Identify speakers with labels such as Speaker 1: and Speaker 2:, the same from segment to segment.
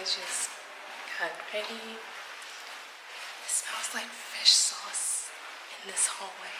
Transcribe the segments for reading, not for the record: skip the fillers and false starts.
Speaker 1: just got ready. It smells like fish sauce in this hallway.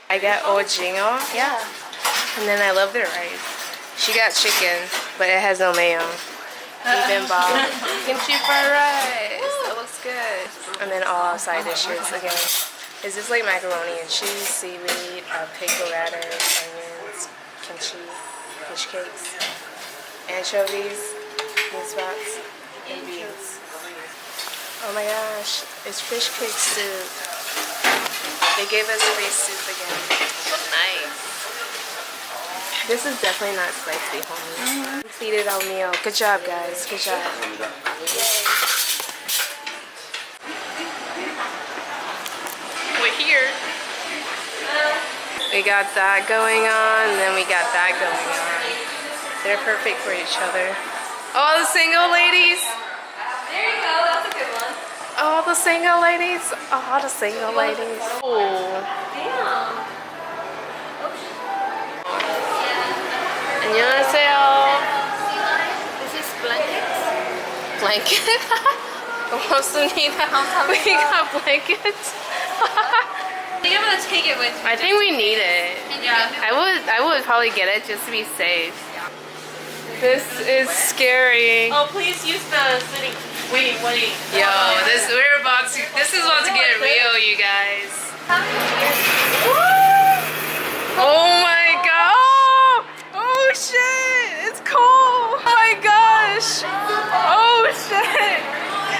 Speaker 1: I got ojingo, yeah, and then I love their rice. She got chicken, but it has no mayo. Bibimbap, kimchi fried rice. That looks good. And then all side dishes again. Is this like macaroni and cheese, seaweed, pickle radish, onions, kimchi, fish cakes, anchovies, bean sprouts, and beans. Oh my gosh, it's fish cake soup. They gave us free soup again. Nice. This is definitely not spicy, homie. Completed our meal. Good job, guys. Good job. We're here. We got that going on, and then we got that going on. They're perfect for each other. All the single ladies.
Speaker 2: There you go. That's a good one.
Speaker 1: All the single ladies. All the single ladies. Oh.
Speaker 2: Damn.
Speaker 1: 안녕하세요.
Speaker 2: This is blankets.
Speaker 1: Blanket. 고맙습니다. We got blankets.
Speaker 2: I think I'm gonna take it with me.
Speaker 1: I think we need it.
Speaker 2: Yeah.
Speaker 1: I would probably get it just to be safe. This is scary.
Speaker 2: Oh, please use the sitting. Wait.
Speaker 1: Yo, this is about to get real, you guys. Oh my god! Oh shit! It's cold! Oh my gosh! Oh shit!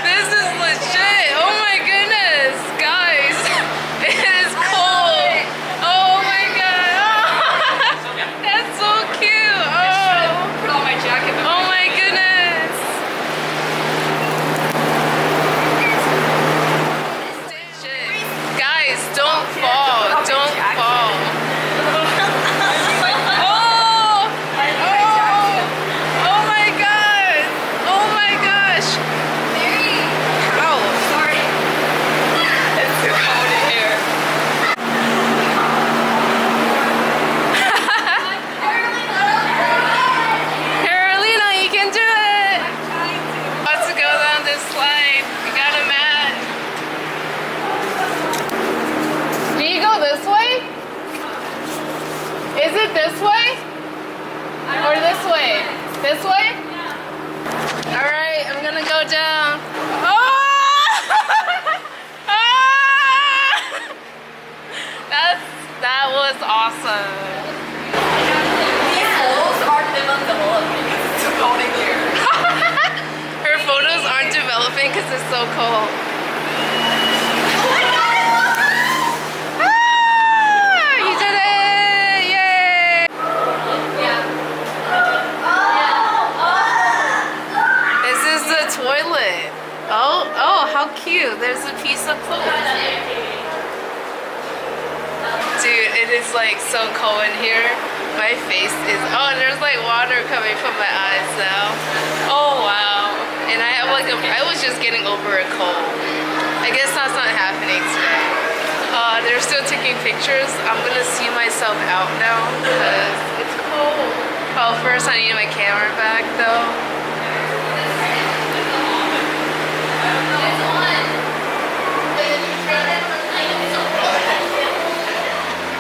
Speaker 1: This is legit! Oh my goodness, guys! It is cold! Oh my god! Oh, that's so cute! Oh!
Speaker 2: Put on my jacket.
Speaker 1: Oh my goodness! Shit. Guys, don't fall! Don't fall! Oh my god! Oh my gosh! Ow!
Speaker 2: Sorry. It's too cold in here.
Speaker 1: Carolina, you can do it! About to go down this slide. We got a mat. Do you go this way? Is it this way? Or this way? This way? Yeah. Alright, I'm gonna go down. Oh! That was awesome.
Speaker 2: These holes aren't developing. It's too cold in here.
Speaker 1: Her photos aren't developing because it's so cold.
Speaker 2: Oh my god, I love it!
Speaker 1: Ah, you did it! Yay!
Speaker 2: Yeah.
Speaker 1: This is the toilet. Oh, how cute. There's a piece of clothes. Dude, it is like so cold in here. My face is, there's like water coming from my eyes now. Oh wow. And I have like I was just getting over a cold. I guess that's not happening today. They're still taking pictures. I'm gonna see myself out now because it's cold. Oh, first I need my camera back though.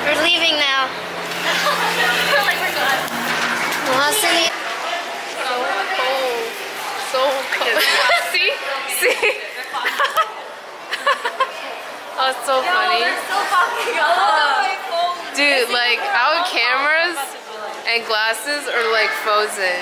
Speaker 2: We're leaving now. Like we're done.
Speaker 1: So cold. See? Oh, it's so funny.
Speaker 2: They're still fucking up.
Speaker 1: Dude, like our cameras and glasses are like frozen.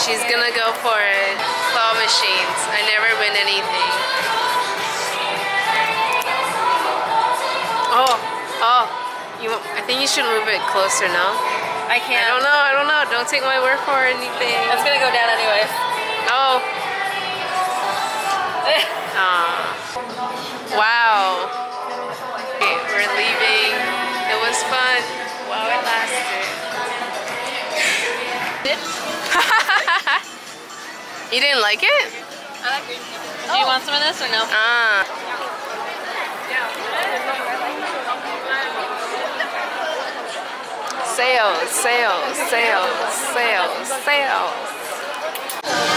Speaker 1: She's gonna go for it. Claw machines. I never win anything. Oh. I think you should move it closer, no?
Speaker 2: I can't.
Speaker 1: I don't know. Don't take my word for anything.
Speaker 2: It's gonna go down anyways.
Speaker 1: Oh. Wow. Okay, we're leaving. It was fun while it lasted. You didn't like it?
Speaker 2: I like green. Do you want some of this or no?
Speaker 1: Sales, sales, sales, sales, sales.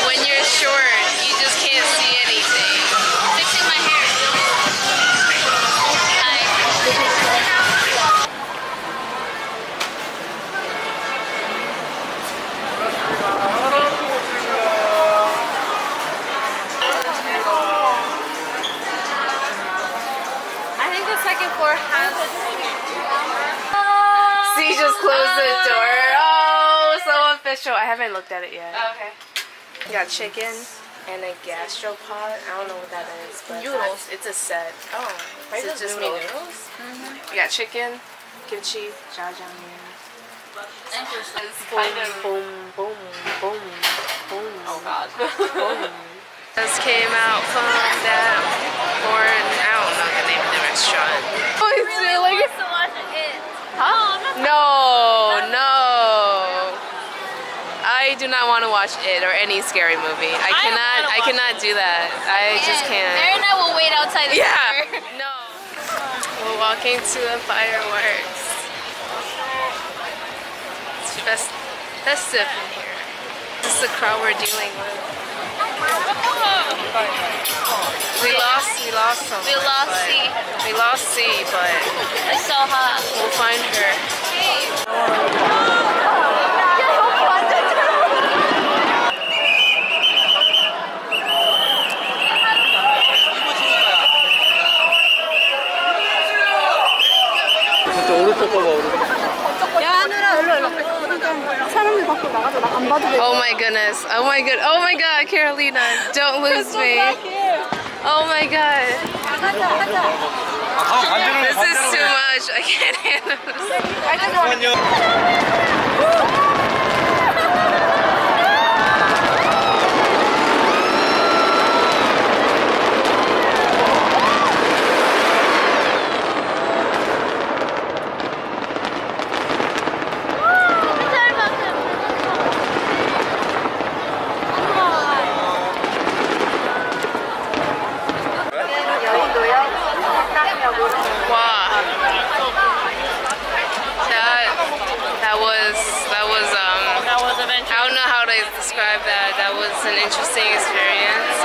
Speaker 1: When you're short, you just can't see anything.
Speaker 2: Fixing my hair. Hi. I think the second floor has.
Speaker 1: See, just close the door. Oh, so official. I haven't looked at it yet.
Speaker 2: Oh, okay.
Speaker 1: We got chicken and a gastropod. I don't know what that is, but
Speaker 2: Noodles.
Speaker 1: it's a set. Oh, is it just noodles? We got chicken, kimchi, jjajangmyeon. Boom, boom, boom, boom.
Speaker 2: Oh God.
Speaker 1: Boom. Just came out from that foreign, I don't know the name of the restaurant. Oh, it's really like,
Speaker 2: to watch it.
Speaker 1: huh? No. I do not want to watch it or any scary movie. I cannot do that. I just can't.
Speaker 2: Mary and I will wait outside the
Speaker 1: Yeah.
Speaker 2: door.
Speaker 1: No. We're walking to the fireworks. It's festive in here. This is the crowd we're dealing with. We lost someone.
Speaker 2: We lost
Speaker 1: but-
Speaker 2: C.
Speaker 1: We lost C, but
Speaker 2: It's so hot.
Speaker 1: we'll find her. Oh my goodness. Oh my god, Carolina. Don't lose me. Oh my god. This is too much. I can't handle this. Wow. That was
Speaker 2: adventure.
Speaker 1: I don't know how to describe that. That was an interesting experience.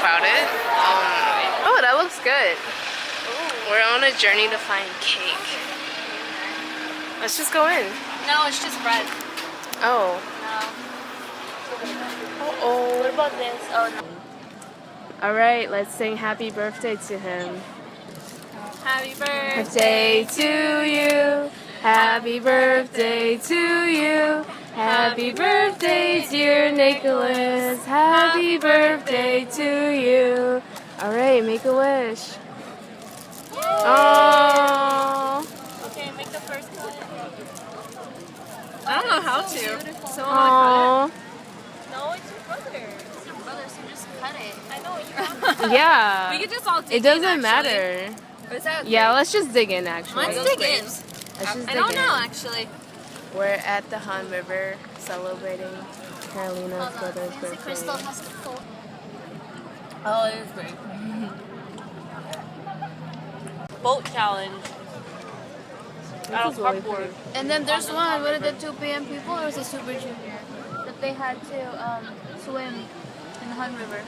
Speaker 1: Crowded. Oh, that looks good. We're on a journey to find cake. Let's just go in.
Speaker 2: No, it's just bread.
Speaker 1: Oh.
Speaker 2: No. What about this? Oh no.
Speaker 1: All right, let's sing happy birthday to him.
Speaker 2: Happy birthday.
Speaker 1: Birthday to you. Happy birthday to you. Happy birthday, dear Nicholas. Happy birthday to you. All right, make a wish. Oh.
Speaker 2: Okay, make the first cut. I don't know how to. So
Speaker 1: Oh.
Speaker 2: no, it's your brother. It's your brother, so just cut it. I know you're.
Speaker 1: Yeah.
Speaker 2: We could just all dig
Speaker 1: It doesn't
Speaker 2: in, actually.
Speaker 1: matter.
Speaker 2: Is that
Speaker 1: Yeah, let's just dig in actually.
Speaker 2: Let's dig in.
Speaker 1: Let's just
Speaker 2: I
Speaker 1: dig
Speaker 2: don't
Speaker 1: in.
Speaker 2: know actually.
Speaker 1: We're at the Han River celebrating Carolina's brother's birthday.
Speaker 2: has to pull.
Speaker 3: Oh, it is great. Boat challenge. Out of cardboard.
Speaker 4: And then there's one with the 2 p.m. people, or was it Super Junior, that they had to swim in the Han River.